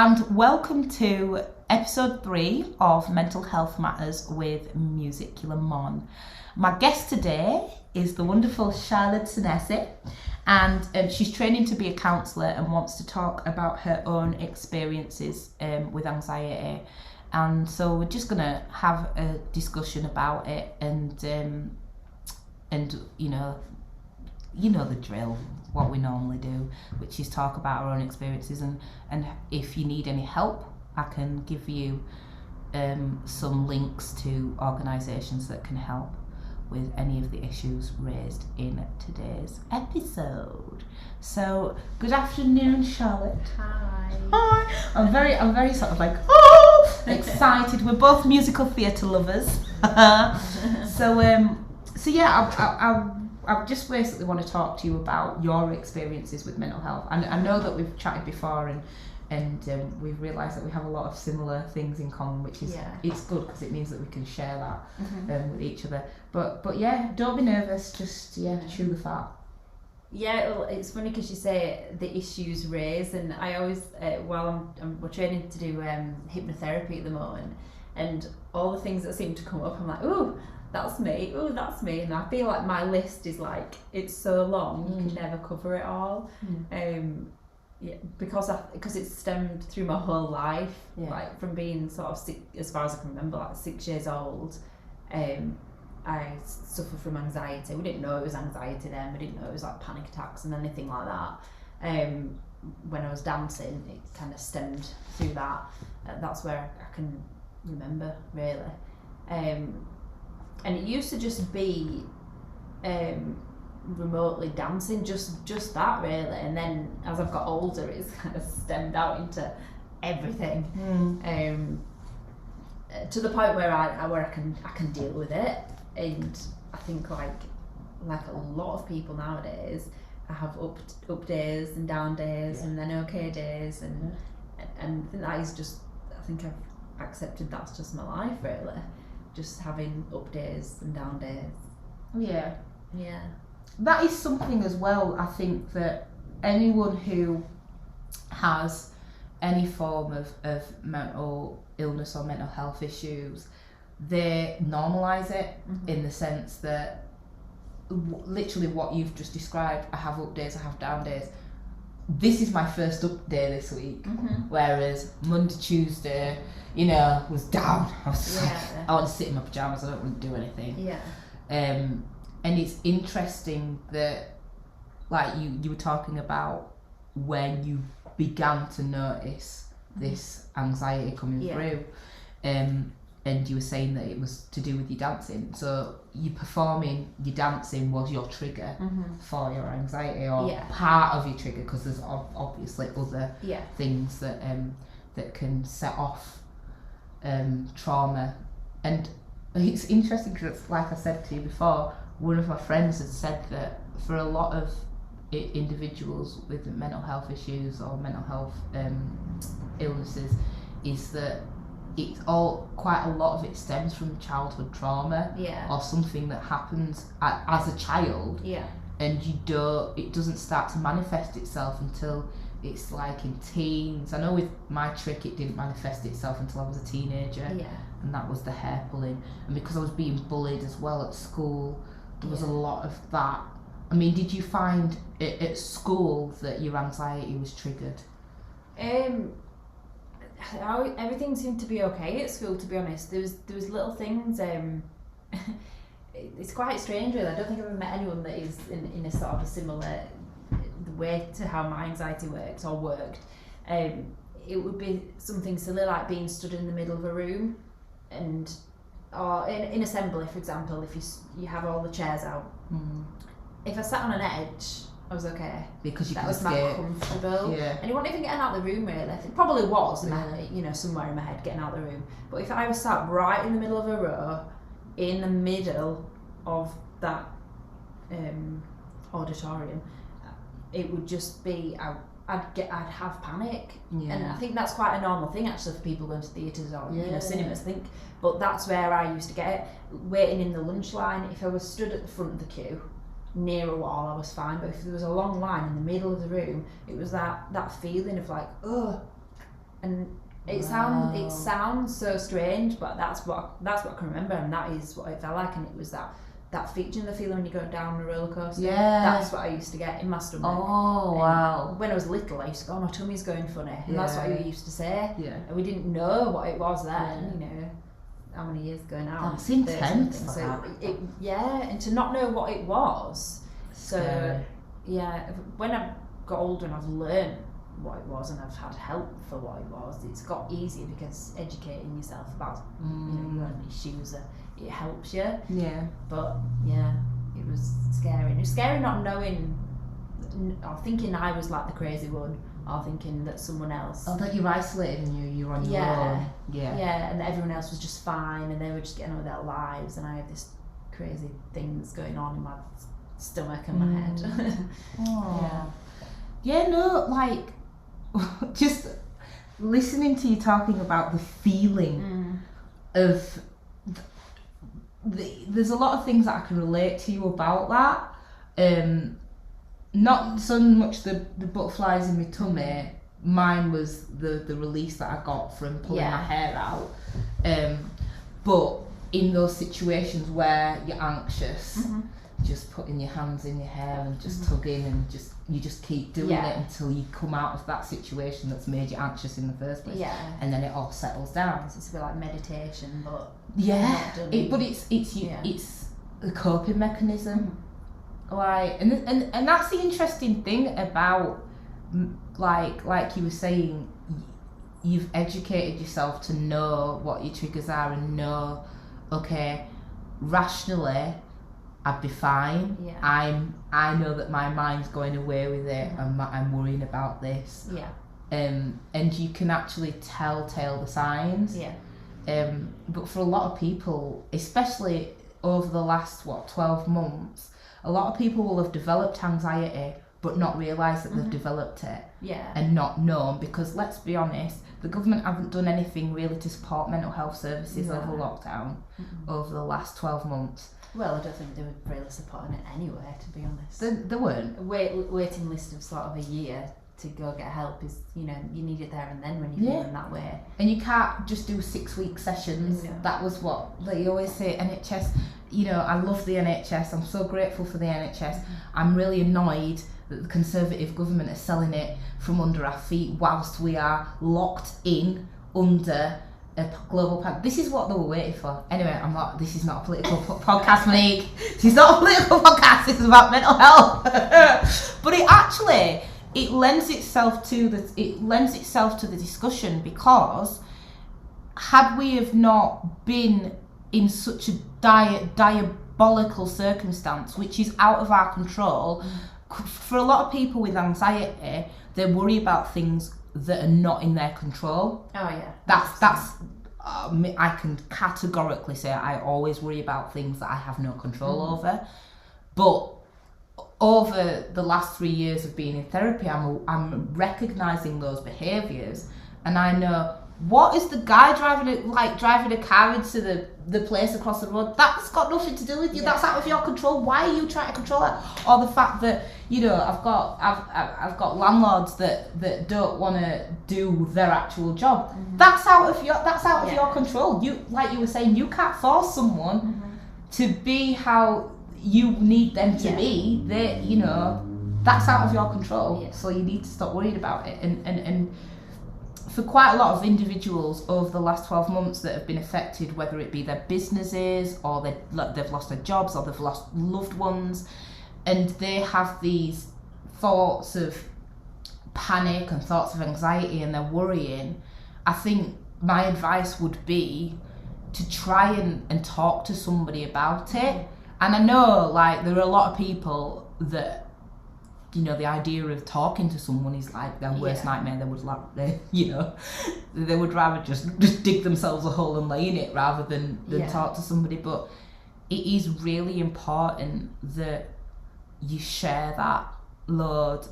And welcome to episode 3 of Mental Health Matters with Musicular M.O.N. My guest today is the wonderful Charlotte Sanasy, and she's training to be a counsellor and wants to talk about her own experiences with anxiety. And so we're just going to have a discussion about it and you know the drill, what we normally do, which is talk about our own experiences, and if you need any help, I can give you some links to organisations that can help with any of the issues raised in today's episode. So, good afternoon, Charlotte. Hi. I'm very sort of like excited. We're both musical theatre lovers. So yeah, I just basically want to talk to you about your experiences with mental health. And I know that we've chatted before and we've realised that we have a lot of similar things in common, which is it's good because it means that we can share that with each other. But yeah, don't be nervous. Just chew the fat. Yeah, well, it's funny because you say the issues raised, and I always while we're training to do hypnotherapy at the moment, and all the things that seem to come up, I'm like, ooh, that's me, and I feel like my list is like, it's so long, you can never cover it all. Because it's stemmed through my whole life, like from being sort of sick, as far as I can remember, like 6 years old. I suffer from anxiety. We didn't know it was anxiety then. We didn't know it was like panic attacks and anything like that. When I was dancing, it kind of stemmed through that. That's where I can remember, really. And it used to just be remotely dancing, just that really. And then as I've got older, it's kind of stemmed out into everything. To the point where I can deal with it. And I think like a lot of people nowadays, I have up days and down days and then okay days, and I think that is just, I think I've accepted that's just my life really, just having up days and down days. Yeah. That is something as well. I think that anyone who has any form of mental illness or mental health issues, they normalise it in the sense that literally what you've just described, I have up days, I have down days. This is my first up day this week, whereas Monday, Tuesday, was down. I was like, I want to sit in my pyjamas, I don't want to do anything. And it's interesting that, like you were talking about when you began to notice this anxiety coming through, and you were saying that it was to do with your dancing. So you performing, your dancing was your trigger for your anxiety, or part of your trigger, because there's obviously other things that that can set off trauma. And it's interesting because, like I said to you before, one of my friends had said that for a lot of individuals with mental health issues or mental health illnesses, is that it's all, quite a lot of it stems from childhood trauma or something that happens as a child, and it doesn't start to manifest itself until it's like in teens. I know with my trick it didn't manifest itself until I was a teenager, and that was the hair pulling. And because I was being bullied as well at school, there was a lot of that. I mean, did you find at school that your anxiety was triggered? Everything seemed to be okay at school, to be honest. There was little things. It's quite strange, really. I don't think I've ever met anyone that is in a sort of a similar way to how my anxiety works or worked. It would be something silly like being stood in the middle of a room, or in assembly, for example, if you have all the chairs out. If I sat on an edge, I was okay, because that was my comfortable, and you weren't even getting out of the room really. It probably was, somewhere in my head getting out of the room. But if I was sat right in the middle of a row, in the middle of that auditorium, it would just be I'd have panic, and I think that's quite a normal thing actually for people going to theatres or cinemas. I think, but that's where I used to get it. Waiting in the lunch line, if I was stood at the front of the queue, near a wall, I was fine, but if there was a long line in the middle of the room, it was that feeling of like, And it sounds so strange, but that's what I can remember, and that is what it felt like. And it was that feature, the feeling when you're going down the roller coaster. Yeah. That's what I used to get in my stomach. Oh, and wow. When I was little, I used to go, my tummy's going funny. And that's what I used to say. Yeah. And we didn't know what it was then, you know, how many years ago now. That's intense. So and to not know what it was. So, when I got older and I've learned what it was and I've had help for what it was, it's got easier because educating yourself about your own issues, it helps you. Yeah. But it was scary. It was scary not knowing, or thinking I was like the crazy one, or thinking that someone else. Oh, that you're isolated and you're on your own. Yeah, and that everyone else was just fine and they were just getting on with their lives, and I had this crazy things going on in my stomach and my head. Like, just listening to you talking about the feeling of there's a lot of things that I can relate to you about that. Not so much the butterflies in my tummy. Mine was the release that I got from pulling my hair out. But in those situations where you're anxious, just putting your hands in your hair and just tugging and you just keep doing it until you come out of that situation that's made you anxious in the first place. And then it all settles down. So it's a bit like meditation, but it's a coping mechanism. Like, and that's the interesting thing about, like you were saying, you've educated yourself to know what your triggers are and know, okay, rationally I'd be fine. I know that my mind's going away with it and I'm worrying about this. And you can actually telltale the signs. But for a lot of people, especially over the last 12 months, a lot of people will have developed anxiety but not realise that they've developed it and not known, because let's be honest, the government haven't done anything really to support mental health services over lockdown over the last 12 months. Well, I don't think they were really supporting it anyway, to be honest. They weren't. Waiting list of sort of a year to go get help is, you need it there and then when you're feeling that way. And you can't just do 6-week sessions. That was what they always say. NHS, I love the NHS. I'm so grateful for the NHS. I'm really annoyed that the Conservative government is selling it from under our feet whilst we are locked in under a global pandemic. This is what they were waiting for. Anyway, this is not a political podcast, Monique. This is not a political podcast. This is about mental health. But it lends itself to the discussion, because had we have not been in such a diabolical circumstance, which is out of our control, for a lot of people with anxiety, they worry about things that are not in their control. That's I can categorically say I always worry about things that I have no control over. But over the last 3 years of being in therapy, I'm recognising those behaviours, and I know, what is the guy driving a car into the place across the road? That's got nothing to do with you. That's out of your control. Why are you trying to control that? Or the fact that I've got landlords that don't want to do their actual job. That's out of your control. You, like you were saying, you can't force someone to be how you need them to be. That's out of your control. So you need to stop worrying about it. And for quite a lot of individuals over the last 12 months that have been affected, whether it be their businesses or they've lost their jobs or they've lost loved ones, and they have these thoughts of panic and thoughts of anxiety and they're worrying, I think my advice would be to try and talk to somebody about it. And I know, there are a lot of people that, the idea of talking to someone is like their worst nightmare. They would rather just dig themselves a hole and lay in it rather than talk to somebody. But it is really important that you share that load.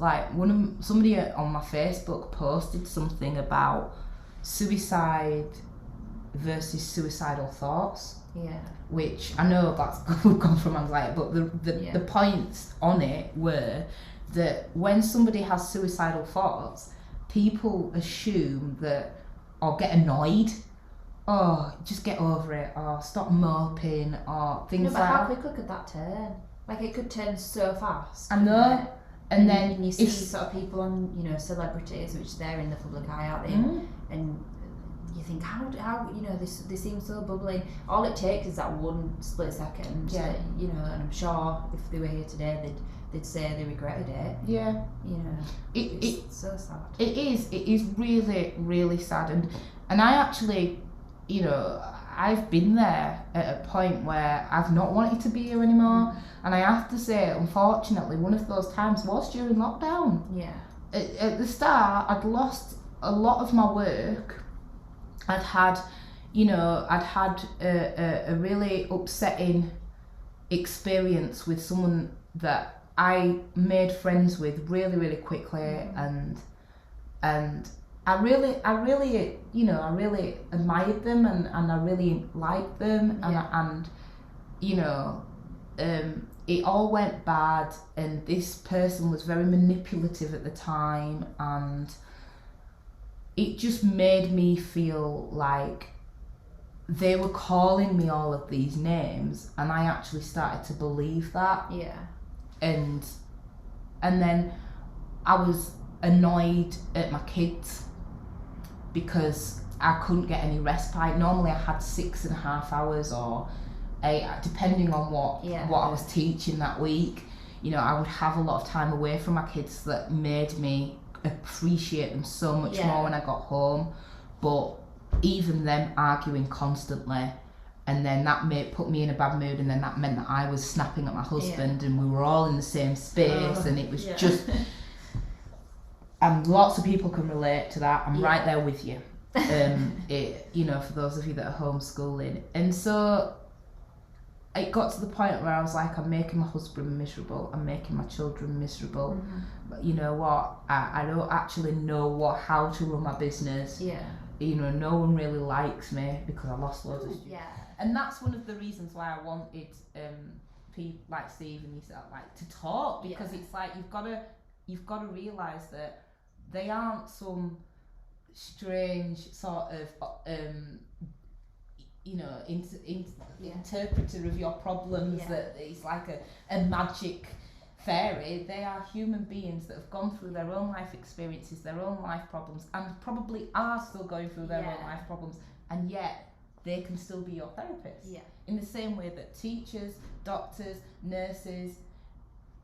Somebody on my Facebook posted something about suicide versus suicidal thoughts. Which I know that's gone from anxiety, but the points on it were that when somebody has suicidal thoughts, people assume that or get annoyed. Oh, just get over it, or stop moping, or things but like how that. quickly could that turn? Like, it could turn so fast. I know. And then you see sort of people on, you know, celebrities, which they're in the public eye, aren't they? And you think, how you know, they seem so bubbling. All it takes is that one split second. Yeah. That, you know, and I'm sure if they were here today, they'd say they regretted it. Yeah. You know, it's so sad. It is really, really sad. And I actually, you know, I've been there at a point where I've not wanted to be here anymore. And I have to say, unfortunately, one of those times was during lockdown. Yeah. At the start, I'd lost a lot of my work. I'd had a really upsetting experience with someone that I made friends with really, really quickly, and I really admired them, and I really liked them, and it all went bad, and this person was very manipulative at the time, and it just made me feel like they were calling me all of these names, and I actually started to believe that. Yeah. And then I was annoyed at my kids because I couldn't get any respite. Normally I had 6.5 hours or 8, depending on what I was teaching that week. You know, I would have a lot of time away from my kids that made me appreciate them so much more when I got home. But even them arguing constantly, and then that put me in a bad mood, and then that meant that I was snapping at my husband, and we were all in the same space, and it was just, and lots of people can relate to that. I'm right there with you. For those of you that are homeschooling. And so it got to the point where I was like, I'm making my husband miserable, I'm making my children miserable. But you know what, I don't actually know how to run my business. You know, no one really likes me because I lost loads of students. And that's one of the reasons why I wanted people like Steve and yourself to talk, because it's like you've got to realise that they aren't some strange sort of interpreter of your problems, that it's like a magic fairy. They are human beings that have gone through their own life experiences, their own life problems, and probably are still going through their own life problems, and yet they can still be your therapist. In the same way that teachers, doctors, nurses,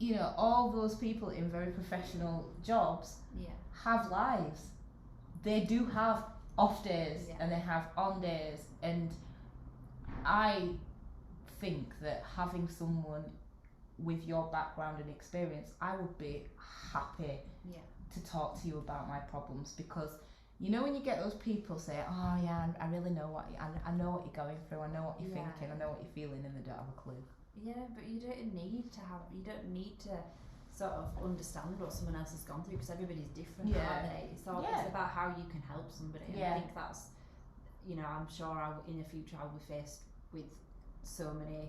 you know, all those people in very professional jobs have lives. They do have off days and they have on days, and I think that having someone with your background and experience, I would be happy to talk to you about my problems, because you know when you get those people say, oh yeah, I really know I know what you're going through, I know what you're thinking, I know what you're feeling, and they don't have a clue. But you don't need to sort of understand what someone else has gone through, because everybody's different, aren't they? It's about how you can help somebody. And I think that's, you know, I'm sure in the future I'll be faced with so many,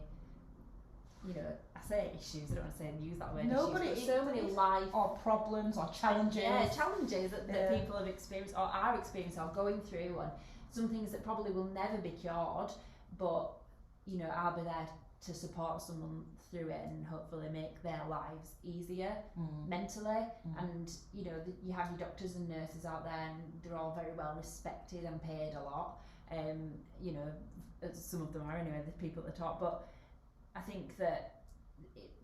you know, I say issues, I don't want to say use that word, issues, but so many life or problems or challenges. Challenges that people have experienced or are experiencing or going through, and some things that probably will never be cured, but you know, I'll be there to support someone through it and hopefully make their lives easier mentally. And you know, you have your doctors and nurses out there, and they're all very well respected and paid a lot. You know, some of them are anyway, the people at the top, but I think that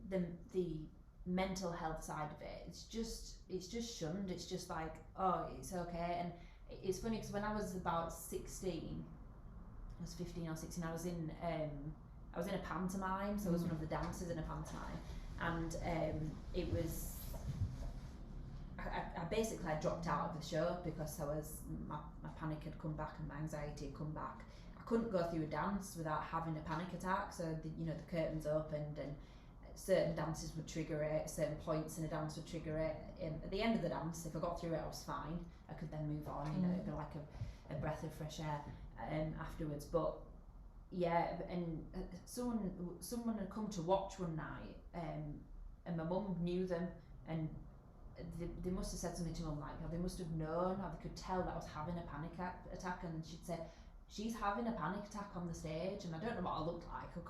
the mental health side of it, it's just shunned. It's just like, oh, it's okay. And it's funny because when I was about 16, I was 15 or 16, I was in a pantomime, so I was one of the dancers in a pantomime, and it was, I basically dropped out of the show because my panic had come back and my anxiety had come back. I couldn't go through a dance without having a panic attack, so the curtains opened and certain dances would trigger it, certain points in a dance would trigger it. At the end of the dance, if I got through it, I was fine. I could then move on, you know, it'd be like a breath of fresh air afterwards. But yeah, and someone had come to watch one night, and my mum knew them, and they must have said something to Mum, like, or they must have known, or they could tell that I was having a panic attack, and she'd say, she's having a panic attack on the stage, and I don't know what I looked like or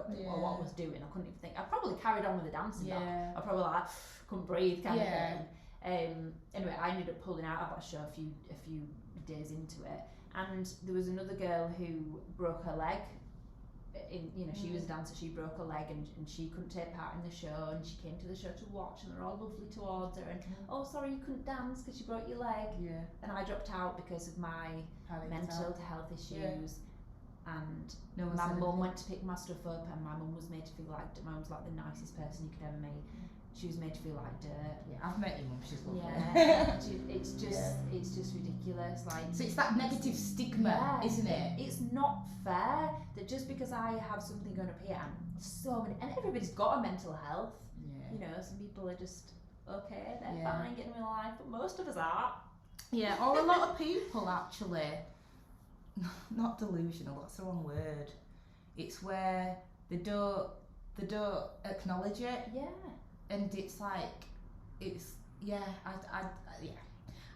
what I was doing. I couldn't even think. I probably carried on with the dancing. I probably like couldn't breathe kind of thing. Anyway, I ended up pulling out of that show a few days into it, and there was another girl who broke her leg. She was a dancer. She broke her leg, and she couldn't take part in the show. And she came to the show to watch, and they were all lovely towards her. And oh, sorry, you couldn't dance because you broke your leg. Yeah. And I dropped out because of my mental health issues. Yeah. And my mum went to pick my stuff up, and my mum was made to feel like my mum's like the nicest person you could ever meet. She was made to feel like dirt. Yeah, I've met your mum. She's lovely. Yeah, it's just ridiculous. Like, so it's that negative stigma, isn't it? It's not fair that just because I have something going up here, and everybody's got a mental health. Yeah. Some people are just okay, they're fine, getting on with life, but most of us aren't. Yeah, or a lot of people actually, not delusional. That's the wrong word. It's where they don't acknowledge it. Yeah. And it's like,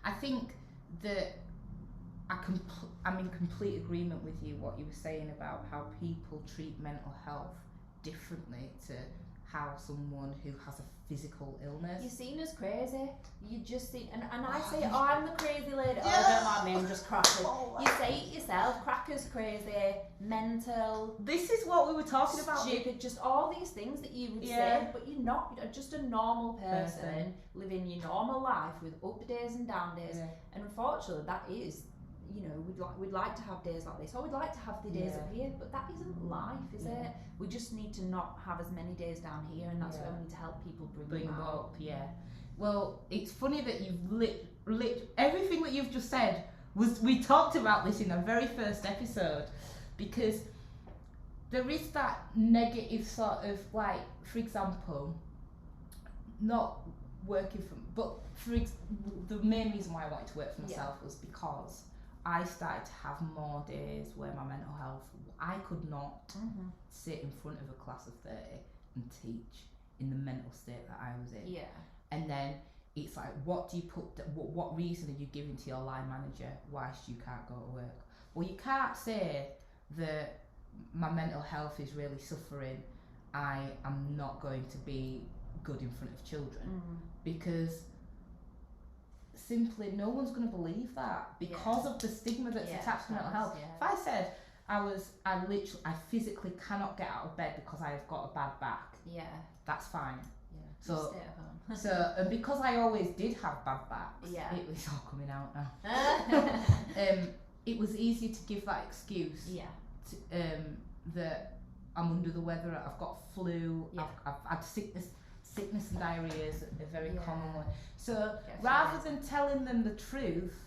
I think that I'm in complete agreement with you, what you were saying about how people treat mental health differently to how someone who has a physical illness. You're seen as crazy. You just see, and I say, oh, I'm the crazy lady. Oh, don't mind me, I'm just cracking. You say it yourself, crackers, crazy, mental. This is what we were talking about. Stupid, just all these things that you would say, but you're not. You're just a normal person living your normal life with up days and down days. Yeah. And unfortunately, that is, we'd like to have days like this, or we'd like to have the days up here, but that isn't life, is it? We just need to not have as many days down here, and that's where we need to help people bring them up. Yeah. Well, it's funny that you've lit everything that you've just said we talked about this in the very first episode, because there is that negative sort of, like, for example, not working from, but the main reason why I wanted to work for myself was because I started to have more days where my mental health, I could not sit in front of a class of 30 and teach in the mental state that I was in. Yeah. And then it's like, what reason are you giving to your line manager why you can't go to work? Well, you can't say that my mental health is really suffering, I am not going to be good in front of children, because simply no one's going to believe that because of the stigma that's attached to mental health. If I said I physically cannot get out of bed because I have got a bad back, that's fine. So stay at home. And because I always did have bad backs, it was all coming out now. It was easier to give that excuse. That I'm under the weather, I've got flu, I've had sickness and diarrhea is a very common one. So rather than telling them the truth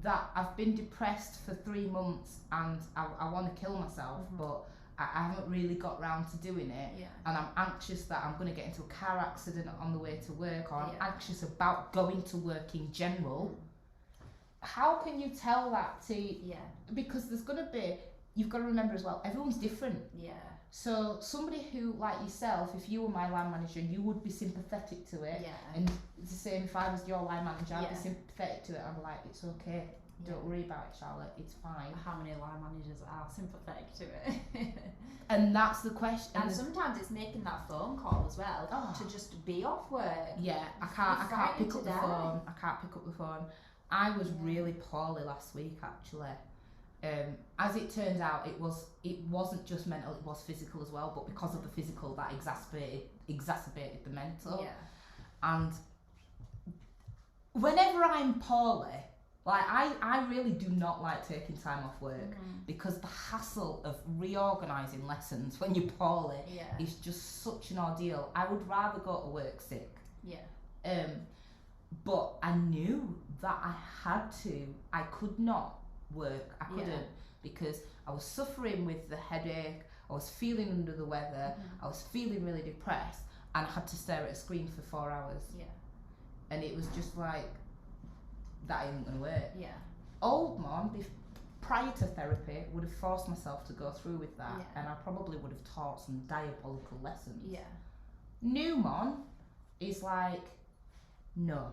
that I've been depressed for 3 months and I want to kill myself, but I haven't really got round to doing it, and I'm anxious that I'm going to get into a car accident on the way to work, or I'm anxious about going to work in general, how can you tell that to... Because there's going to be... You've got to remember as well, everyone's different. So somebody who, like yourself, if you were my line manager, you would be sympathetic to it. And it's the same if I was your line manager, I'd be sympathetic to it. I'm like, it's okay, don't worry about it, Charlotte, it's fine. How many line managers are sympathetic to it? And that's the question. And sometimes it's making that phone call as well to just be off work. I can't pick up the phone. I can't pick up the phone. I was really poorly last week, actually. As it turns out, it wasn't just mental, it was physical as well, but because of the physical, that exacerbated the mental. And whenever I'm poorly, like I really do not like taking time off work, because the hassle of reorganising lessons when you're poorly is just such an ordeal. I would rather go to work sick. But I knew that I could not work. I couldn't, because I was suffering with the headache, I was feeling under the weather, I was feeling really depressed, and I had to stare at a screen for 4 hours. And it was just like, that isn't going to work. Old Mom, prior to therapy, would have forced myself to go through with that, and I probably would have taught some diabolical lessons. New Mom is like, no.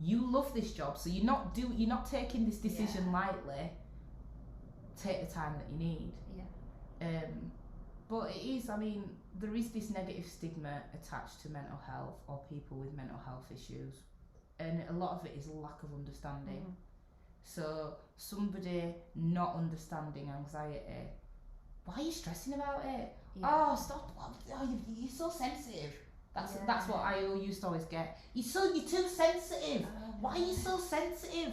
You love this job, so you're not taking this decision lightly. Take the time that you need. Yeah. But it is, I mean, there is this negative stigma attached to mental health or people with mental health issues, and a lot of it is lack of understanding. So somebody not understanding anxiety, why are you stressing about it? Oh, stop! Oh, you're so sensitive. That's what I used to always get. You're too sensitive. Why are you so sensitive?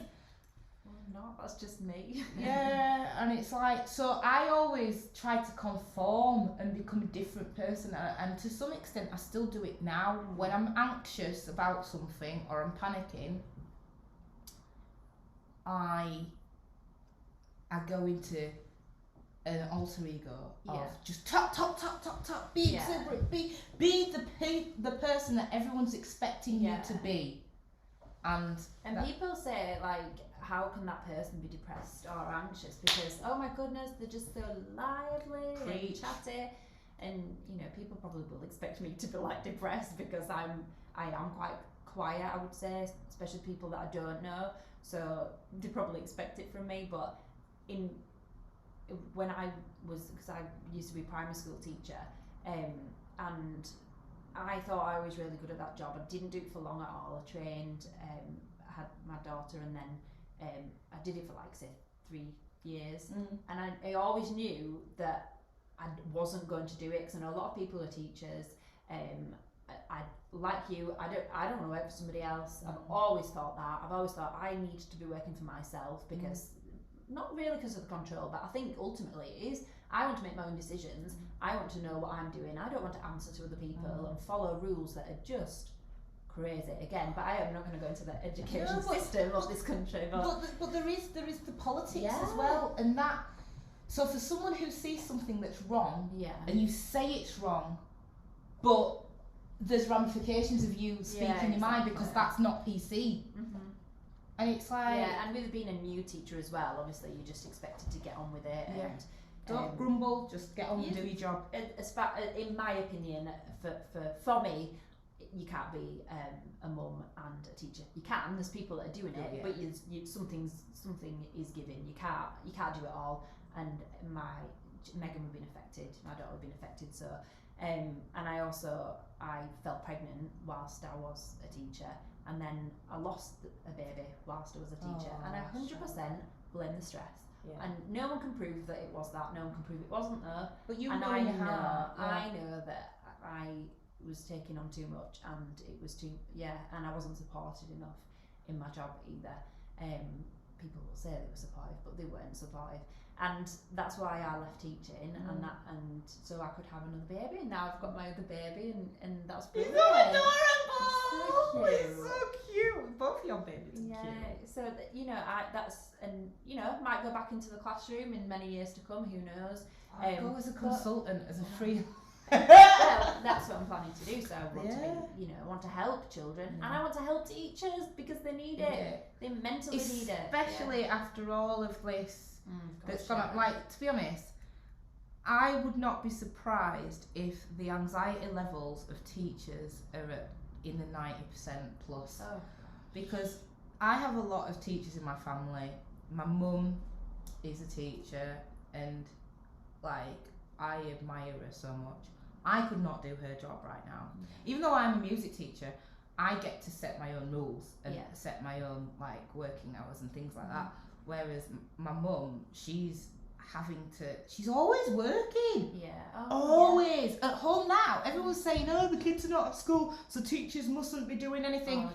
Well, no, that's just me. Yeah, and it's like, so I always try to conform and become a different person, and to some extent I still do it now. When I'm anxious about something or I'm panicking, I go into an alter ego of just top, be exuberant, be the person that everyone's expecting you to be. And people say, like, how can that person be depressed or anxious? Because, oh my goodness, they're just so lively and chatty. And, you know, people probably will expect me to be, like, depressed because I am quite quiet, I would say, especially people that I don't know. So they probably expect it from me. But when because I used to be a primary school teacher, and I thought I was really good at that job. I didn't do it for long at all. I trained, I had my daughter, and then I did it for, like, say, 3 years. And I always knew that I wasn't going to do it, because I know a lot of people are teachers. I like you, I don't want to work for somebody else. I've always thought that. I've always thought I need to be working for myself, because not really because of the control, but I think ultimately it is, I want to make my own decisions. I want to know what I'm doing. I don't want to answer to other people and follow rules that are just crazy. Again, but I am not going to go into the education system of this country. But there is the politics as well, and that. So for someone who sees something that's wrong, and you say it's wrong, but there's ramifications of you speaking your mind because that's not PC. And it's like... Yeah, and with being a new teacher as well, obviously you're just expected to get on with it. And don't grumble, just get on and do your job. In my opinion, for me, you can't be a mum and a teacher. You can, there's people that are doing it, but something is given. You can't do it all. And Megan would have been affected, my daughter would have been affected, so and I fell pregnant whilst I was a teacher, and then I lost a baby whilst I was a teacher, and I 100% blame the stress. And no one can prove that it was that, no one can prove it wasn't though. But you know in your heart. I know that I was taking on too much, and it was and I wasn't supported enough in my job either. People will say they were supportive, but they weren't supportive, and that's why I left teaching, and so I could have another baby, and now I've got my other baby, and that's brilliant. You're so adorable. It's so cute. Both your babies are cute. So might go back into the classroom in many years to come. Who knows? Go as a consultant, as a free. Well, that's what I'm planning to do. So I want to be, I want to help children, and I want to help teachers because they need it. They mentally need it, especially after all of this that's gone up. Like, to be honest, I would not be surprised if the anxiety levels of teachers are in the 90% plus. Because I have a lot of teachers in my family. My mum is a teacher, and like, I admire her so much. I could not do her job right now. Even though I'm a music teacher, I get to set my own rules and set my own, like, working hours and things like that. Whereas my mum, she's always working. Always. At home now, everyone's saying, the kids are not at school, so teachers mustn't be doing anything.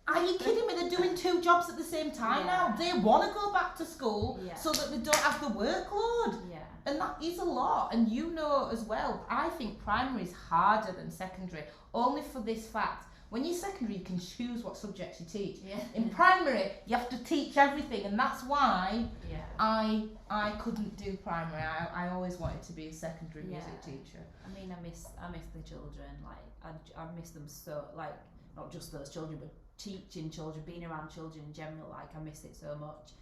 Are you kidding me? They're doing 2 jobs at the same time now. They want to go back to school so that they don't have the workload. And that is a lot. And you know as well, I think primary is harder than secondary, only for this fact. When you're secondary, you can choose what subjects you teach. In primary, you have to teach everything, and that's why I couldn't do primary. I always wanted to be a secondary music teacher. I mean, I miss the children. Like, I miss them so, like, not just those children, but teaching children, being around children in general. Like, I miss it so much.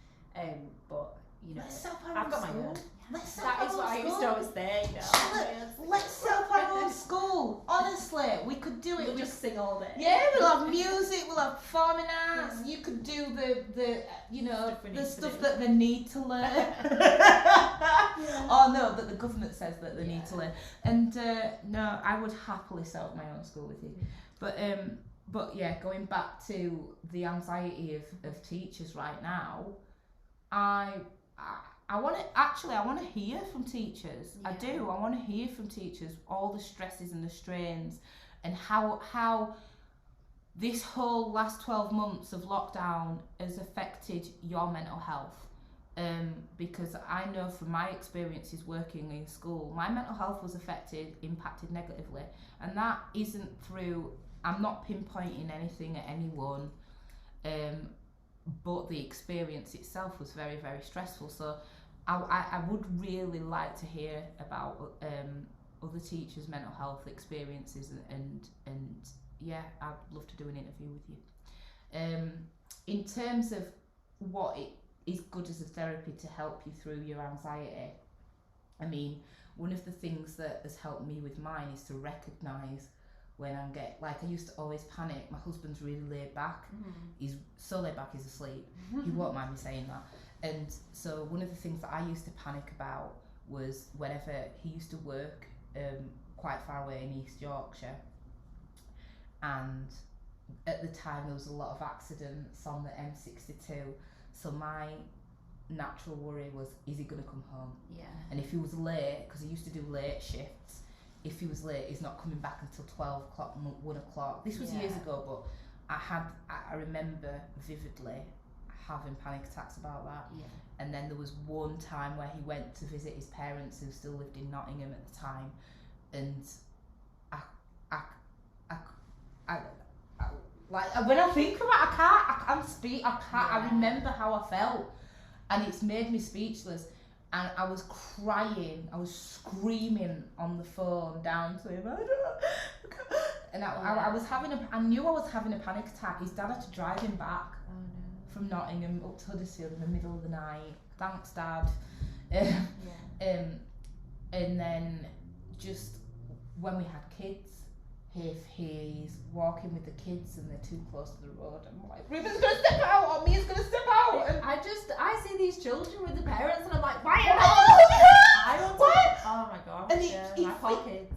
But I've got my own. Let's set That up is our what own I used to school. always say. You know? Charlotte, let's set up our own school. Honestly, we could do it. We'll just sing all day. Yeah, we'll have music, we'll have performing arts. You could do the you know, the stuff that they need to learn. Oh no, that the government says that they need to learn. And no, I would happily set up my own school with you. But yeah, going back to the anxiety of teachers right now, I want to hear from teachers. I do. I want to hear from teachers all the stresses and the strains, and how this whole last 12 months of lockdown has affected your mental health. Because I know from my experiences working in school, my mental health was impacted negatively, and that isn't through. I'm not pinpointing anything at anyone, but the experience itself was very, very stressful. So I would really like to hear about other teachers' mental health experiences, and yeah, I'd love to do an interview with you. In terms of what it is good as a therapy to help you through your anxiety, I mean, one of the things that has helped me with mine is to recognise when I used to always panic. My husband's really laid back. He's so laid back, he's asleep. He won't mind me saying that. And so one of the things that I used to panic about was whenever he used to work quite far away in East Yorkshire, and at the time there was a lot of accidents on the M62, so my natural worry was, is he going to come home? Yeah. And if he was late, because he used to do late shifts, if he was late, he's not coming back until 12 o'clock, 1 o'clock. This was years ago, but I remember vividly having panic attacks about that. Yeah. And then there was one time where he went to visit his parents who still lived in Nottingham at the time, and like when I think about it, I can't speak. I remember how I felt, and it's made me speechless. And I was crying, I was screaming on the phone down to him. And I was I knew I was having a panic attack. His dad had to drive him back from Nottingham up to Huddersfield in the middle of the night. Thanks, Dad. And then just when we had kids, if he's walking with the kids and they're too close to the road, I'm like, Ruben's gonna step out, or Mia's gonna step out. And I see these children with the parents, and I'm like, why? Oh my god. And my poor kids.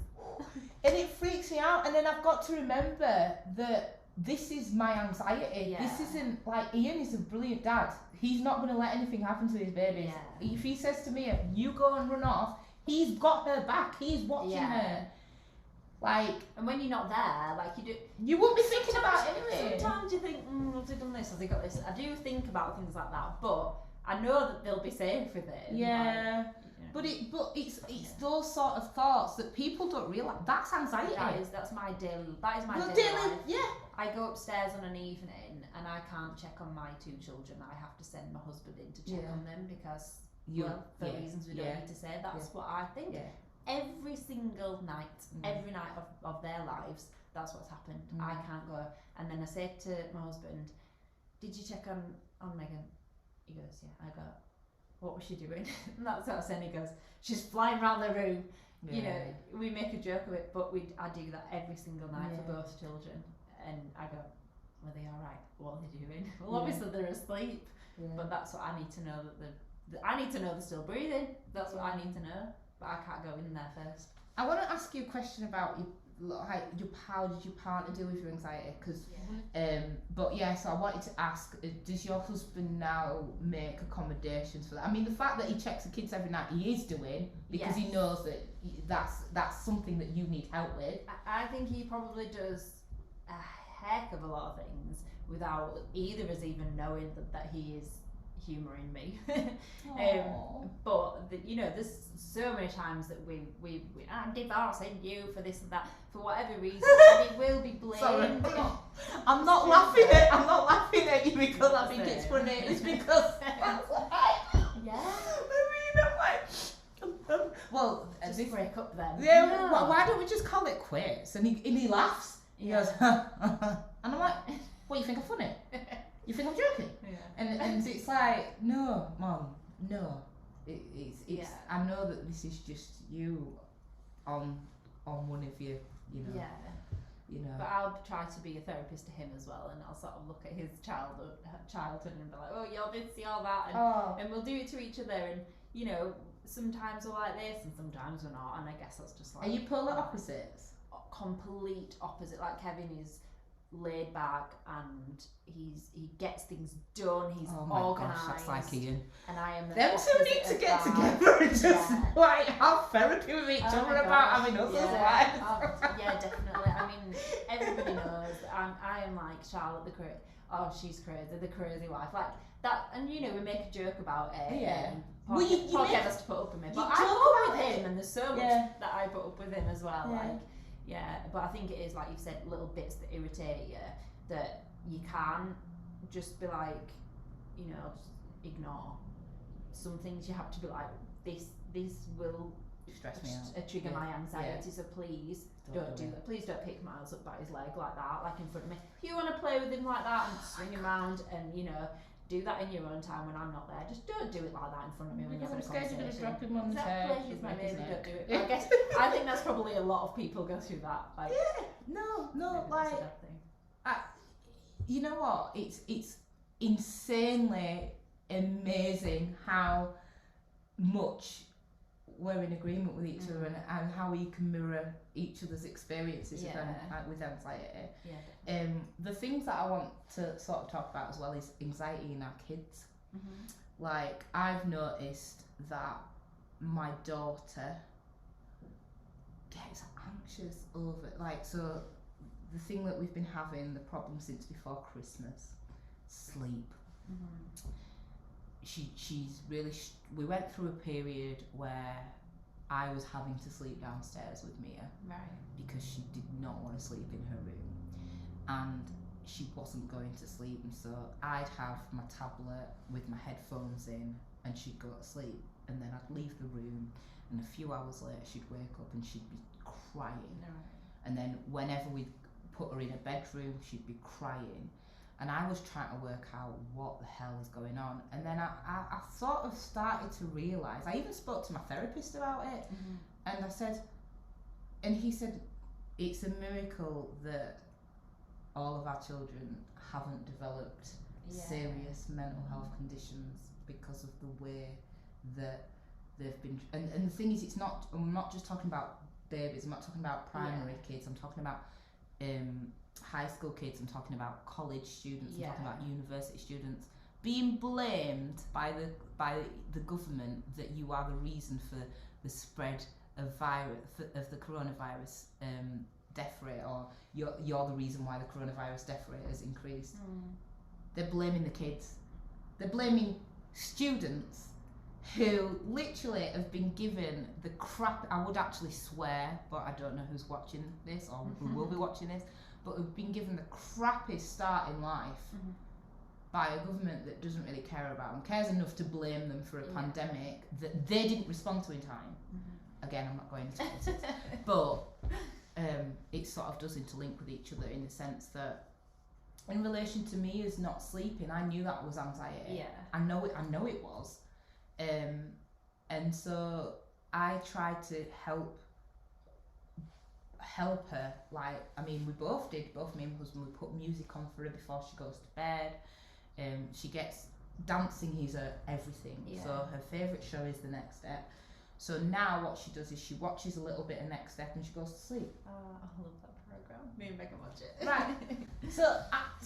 And it freaks me out. And then I've got to remember that this is my anxiety. Yeah. This isn't like, Ian is a brilliant dad. He's not gonna let anything happen to his babies. Yeah. If he says to Mia, you go and run off, he's got her back. He's watching her. Like, and when you're not there, like you won't be thinking about it anyway. Sometimes you think, have they done this? Have they got this? I do think about things like that, but I know that they'll be safe with it. Yeah. But it's those sort of thoughts that people don't realise. That's anxiety. That is my daily life. Yeah. I go upstairs on an evening and I can't check on my two children. I have to send my husband in to check on them because for reasons we don't need to say. That's what I think. Yeah. Every single night, every night of their lives, that's what's happened. I can't go. And then I say to my husband, did you check on Megan? He goes, yeah. I go, what was she doing? And that's what I said. He goes, she's flying around the room. Yeah. You know, we make a joke of it, but I do that every single night for both children. And I go, were they all right? What are they doing? Well, obviously they're asleep, but that's what I need to know, I need to know they're still breathing. That's what I need to know. But I can't go in there first. I want to ask you a question about how did your partner deal with your anxiety? So I wanted to ask, does your husband now make accommodations for that? I mean, the fact that he checks the kids every night, he is doing, because he knows that that's something that you need help with. I think he probably does a heck of a lot of things without either of us even knowing that he is humouring me. But there's so many times that we I'm divorcing you for this and that for whatever reason, and it will be blamed. Sorry. I'm not laughing at you because I think it's funny. It's because well, just break up then. Yeah. Well, why don't we just call it quits? And he laughs. He goes, and I'm like, what, you think I'm funny? You think I'm joking? Yeah. And it's like, no, Mum, no. It's Yeah. I know that this is just you on one of your, you know. Yeah. You know. But I'll try to be a therapist to him as well, and I'll sort of look at his childhood and be like, oh, you're this, you're that, and we'll do it to each other, and you know, sometimes we're like this and sometimes we're not, and I guess that's just like. Are you polar opposites? Complete opposite. Like Kevin is laid back and he gets things done. He's organised. Gosh, that's like Ian. And I am. Them two need to get together and just like have therapy with each other about having us as wives. Yeah, definitely. I mean, everybody knows I am like Charlotte the crazy. Oh, she's crazy, the crazy wife, like that. And you know, we make a joke about it. Yeah. Poor Kev has to put up with me, but I put up with him, and there's so much that I put up with him as well. Yeah. Like. Yeah, but I think it is, like you've said, little bits that irritate you that you can't just be like, you know, just ignore. Some things you have to be like, this will stress me out, trigger my anxiety, so please don't do that. Please don't pick Miles up by his leg like that, like in front of me. If you want to play with him like that and swing him around and, you know, do that in your own time when I'm not there. Just don't do it like that in front of me when you're having a conversation. I'm scared you're going to drop him on the chair. Please, my baby, don't do it. I think that's probably a lot of people go through that. Like, no, like, you know what? It's insanely amazing how much we're in agreement with each other and how we can mirror each other's experiences with anxiety. Yeah. The things that I want to sort of talk about as well is anxiety in our kids. Mm-hmm. Like, I've noticed that my daughter gets anxious over, like, so the thing that we've been having, the problem since before Christmas, sleep. Mm-hmm. She's really we went through a period where I was having to sleep downstairs with Mia, right, because she did not want to sleep in her room and she wasn't going to sleep, and so I'd have my tablet with my headphones in and she'd go to sleep, and then I'd leave the room, and a few hours later she'd wake up and she'd be crying. right. And then whenever we'd put her in a bedroom she'd be crying. And I was trying to work out what the hell is going on. And then I sort of started to realise, I even spoke to my therapist about it, and I said, and he said, it's a miracle that all of our children haven't developed serious mental health conditions because of the way that they've been. And the thing is, I'm not just talking about babies, I'm not talking about primary kids, I'm talking about high school kids, I'm talking about college students, I'm talking about university students being blamed by the government that you are the reason for the spread of the coronavirus death rate, or you're the reason why the coronavirus death rate has increased. They're blaming the kids. They're blaming students who literally have been given the crap, I would actually swear, but I don't know who's watching this or who will be watching this, but have been given the crappiest start in life by a government that doesn't really care about them, cares enough to blame them for a pandemic that they didn't respond to in time. Again, I'm not going into politics, but it sort of does interlink with each other in the sense that in relation to me as not sleeping, I knew that was anxiety. Yeah. I know it was. And so I tried to help her, like, I mean, we both did, both me and my husband, we put music on for her before she goes to bed. She gets, dancing is her everything, so her favourite show is The Next Step. So now what she does is she watches a little bit of Next Step and she goes to sleep. I love that programme. Me and Megan watch it. Right. So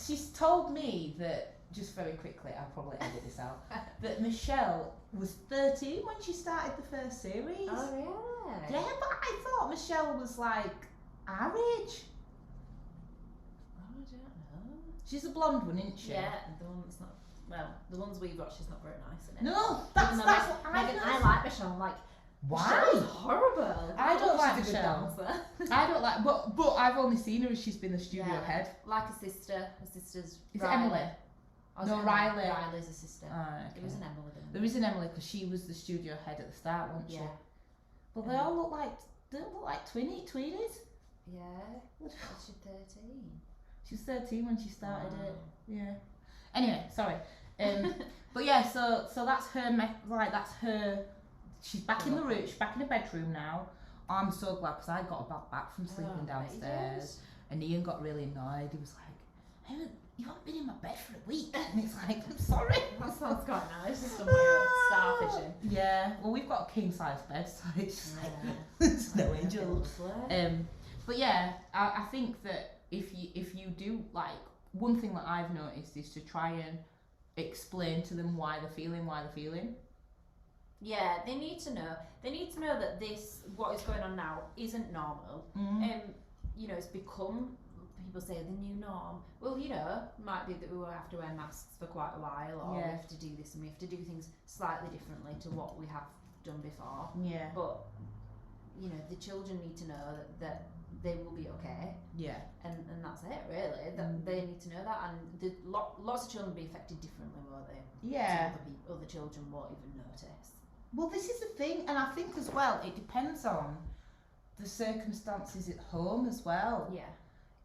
she's told me that, just very quickly, I'll probably edit this out, that Michelle was 13 when she started the first series. Oh, yeah? Yeah, but I thought Michelle was like our age. Oh, I don't know. She's a blonde one, isn't she? Yeah, the one that's not, well, the ones we've watched is not very nice, isn't it? No, that's what I like Michelle. I'm like, why? Michelle's horrible. I don't like She's a good Michelle. dancer. I don't like, but I've only seen her as she's been the studio head. Like a sister. Her sister's Is Riley. it Emily? Oh, no, Emily. Riley. Riley's a sister. Oh, okay. There is an Emily. There is an Emily because she was the studio head at the start, wasn't she? Yeah. But they all look like tweenies. Yeah. She's 13. She was 13 when she started Wow. it. Yeah. Anyway, sorry. But yeah, so that's her. That's her. She's back in the room. She's back in the bedroom now. I'm so glad because I got back from sleeping downstairs, and Ian got really annoyed. He was like, "You haven't been in my bed for a week," and it's like, "I'm sorry." That sounds quite nice. Just some weird starfishing. Yeah. Well, we've got a king size bed, so it's just like there's no angels. But yeah, I think that if you do like one thing that I've noticed is to try and explain to them why they're feeling. Yeah, they need to know. They need to know that what is going on now, isn't normal. You know, it's become, people say, the new norm. Well, you know, might be that we will have to wear masks for quite a while, or we have to do this and we have to do things slightly differently to what we have done before. Yeah. But, you know, the children need to know that they will be okay. Yeah. And that's it, really. That they need to know that. And lots of children will be affected differently, won't they? Yeah. So other children won't even notice. Well, this is the thing, and I think as well, it depends on the circumstances at home as well. Yeah.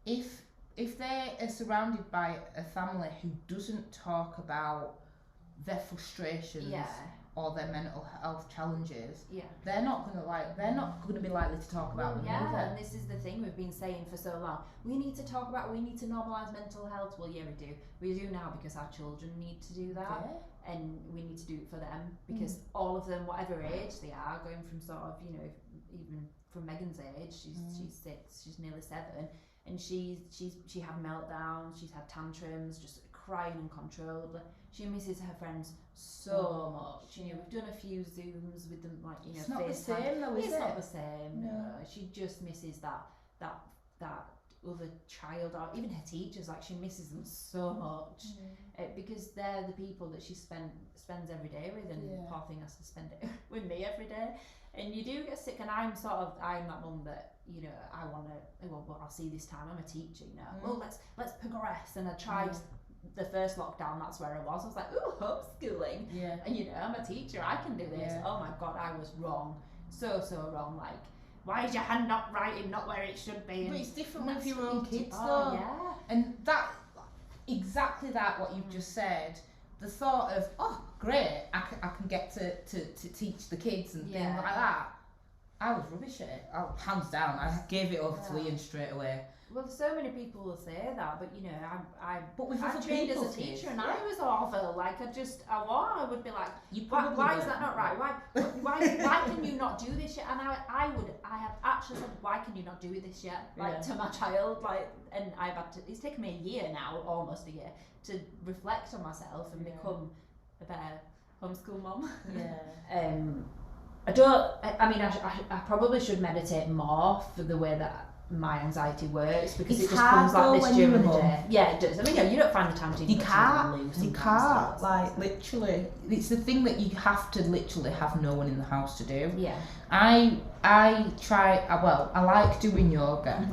If they are surrounded by a family who doesn't talk about their frustrations or their mental health challenges, they're not gonna be likely to talk about them. And this is the thing we've been saying for so long. We need to normalise mental health. Well, yeah, we do now because our children need to do that, and we need to do it for them because all of them, whatever age they are, going from sort of, you know, even from Megan's age, she's 6, she's nearly 7, and she had meltdowns, she's had tantrums, just crying uncontrollably. She misses her friends so much. You know, we've done a few Zooms with them, like, you know, it's not the same though, is it? It's not the same. No, she just misses that other child, or even her teachers. Like, she misses them so much because they're the people that she spends every day with, and poor thing has to spend it with me every day. And you do get sick, and I'm that mum that, you know, I want to, well, I'll see this time, I'm a teacher, you know, well, let's progress. And I tried the first lockdown, that's where I was like, ooh, homeschooling, and, you know, I'm a teacher, I can do this. Oh my god, I was wrong, so wrong. Like, why is your hand not writing, not where it should be? But it's different with your own kids though. And that, exactly that, what you've just said, the thought of, oh great, I can get to teach the kids and things like that. I was rubbish at it. Hands down, I gave it over to Ian straight away. Well, so many people will say that, but, you know, I trained as a teacher, and I was awful. Like, I would be like, why is that not right? Why can you not do this yet? And I have actually said, why can you not do this yet? Like, to my child, like, and it's taken me a year now, almost a year, to reflect on myself and become a better homeschool mum. I probably should meditate more for the way that my anxiety works, because it just comes like this during the day. Yeah, it does. I mean, you don't find the time to. You can't. Like, literally, it's the thing that you have to literally have no one in the house to do. Yeah. I like doing yoga,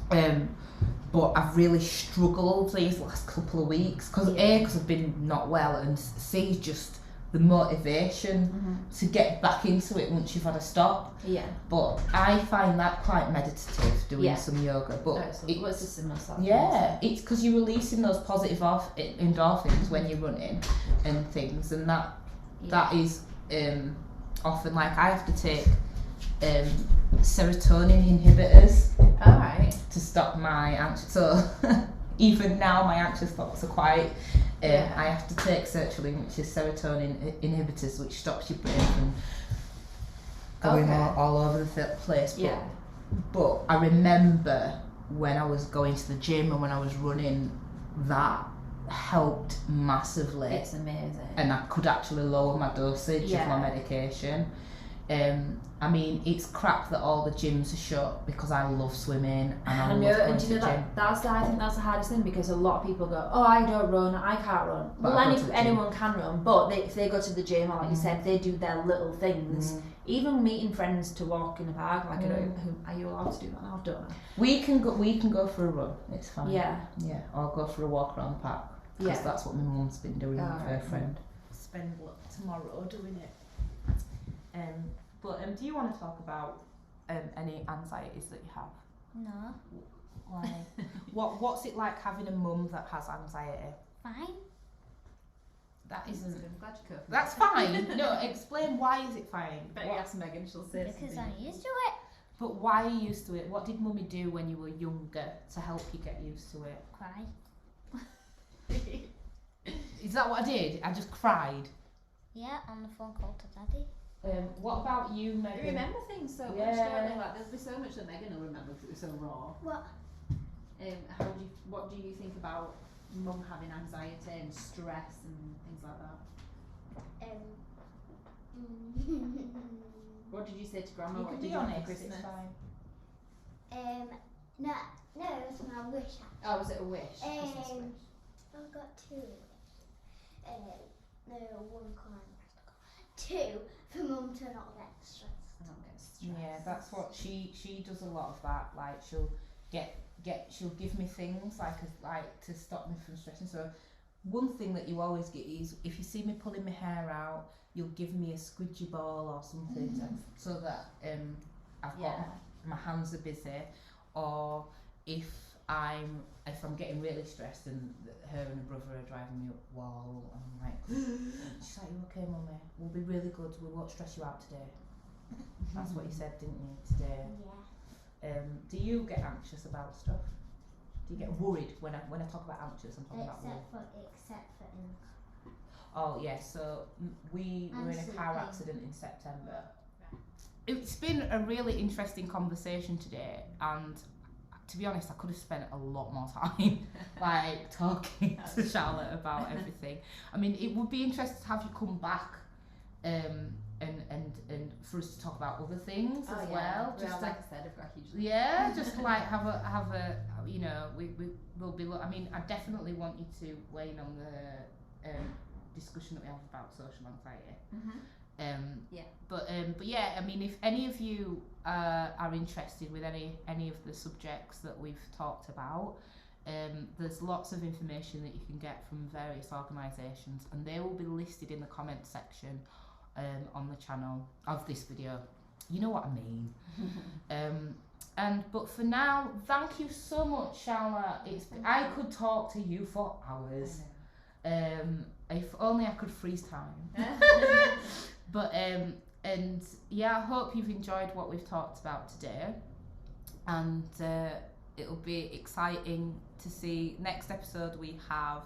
but I've really struggled these last couple of weeks because I've been not well, and C, just the motivation to get back into it once you've had a stop. Yeah. But I find that quite meditative, doing some yoga. But it's a similar stuff. Yeah, it's because you're releasing those positive endorphins when you're running and things, and that is often, like, I have to take serotonin inhibitors. Alright. To stop my anxious. So even now my anxious thoughts are quite. I have to take sertraline, which is serotonin inhibitors, which stops your brain from going all over the place. But I remember when I was going to the gym and when I was running, that helped massively. It's amazing. And I could actually lower my dosage of my medication. I mean, it's crap that all the gyms are shut because I love swimming and I love going to the gym. I think that's the hardest thing, because a lot of people go, oh, I don't run, I can't run. But well, anyone can run, but if they go to the gym, or like you said, they do their little things. Even meeting friends to walk in the park, like, are you allowed to do that now? I don't know. We can go for a run. It's fine. Yeah, or go for a walk around the park, because that's what my mum's been doing with her friend. Spend tomorrow doing it. But do you want to talk about any anxieties that you have? No. Why? What's it like having a mum that has anxiety? Fine. That isn't. I'm glad you could. That's fine. No, explain why is it fine? Bet you ask Megan, she'll say Because something. I'm used to it. But why are you used to it? What did Mummy do when you were younger to help you get used to it? Cry. Is that what I did? I just cried. Yeah, on the phone call to Daddy. What about you, Megan? You remember things so much, don't you? Like, there'll be so much that Megan will remember because it was so raw. What? What do you think about Mum having anxiety and stress and things like that? What did you say to Grandma? You What can did be you want for honest, Christmas? it's fine. No, it was my wish. Oh, was it a wish? Christmas wish? I've got two. No, one kind. Two, for Mum to not get stressed. I don't get stressed. Yeah, that's what she does a lot of that. Like she'll she'll give me things like to stop me from stressing. So one thing that you always get is if you see me pulling my hair out, you'll give me a squidgy ball or something so that I've got my hands are busy. Or if I'm getting really stressed and her and her brother are driving me up the wall, I'm like, she's like, you okay, Mummy? We'll be really good. We won't stress you out today. That's what you said, didn't you, today? Yeah. Do you get anxious about stuff? Do you get worried when I talk about anxious? I'm talking about worried. Except for in. Oh yeah, so we were in a car Absolutely. accident in September. It's been a really interesting conversation today, and to be honest, I could have spent a lot more time like talking to Charlotte about everything. I mean, it would be interesting to have you come back and for us to talk about other things as well. Just like I said, I've got a huge just like have a you know, we will be. I mean, I definitely want you to weigh in on the discussion that we have about social anxiety. But yeah, I mean, if any of you are interested with any of the subjects that we've talked about, there's lots of information that you can get from various organisations, and they will be listed in the comments section on the channel of this video. You know what I mean. But for now, thank you so much, Charlotte. I could talk to you for hours. If only I could freeze time. But and yeah, I hope you've enjoyed what we've talked about today, and it'll be exciting to see next episode. We have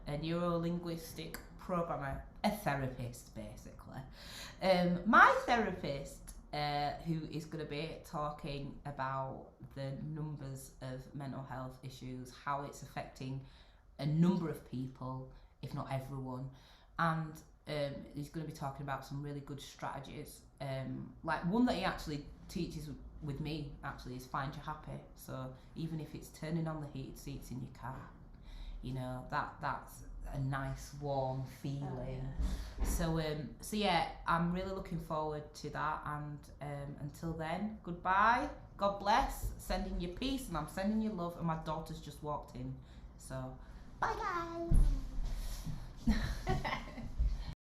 a neuro-linguistic programmer, a therapist basically, my therapist, who is going to be talking about the numbers of mental health issues, how it's affecting a number of people, if not everyone, and he's going to be talking about some really good strategies. Like one that he actually teaches with me actually is find your happy. So even if it's turning on the heated seats in your car, you know, that's a nice warm feeling. So yeah, I'm really looking forward to that, and until then, goodbye, God bless, sending you peace, and I'm sending you love, and my daughter's just walked in, so bye guys.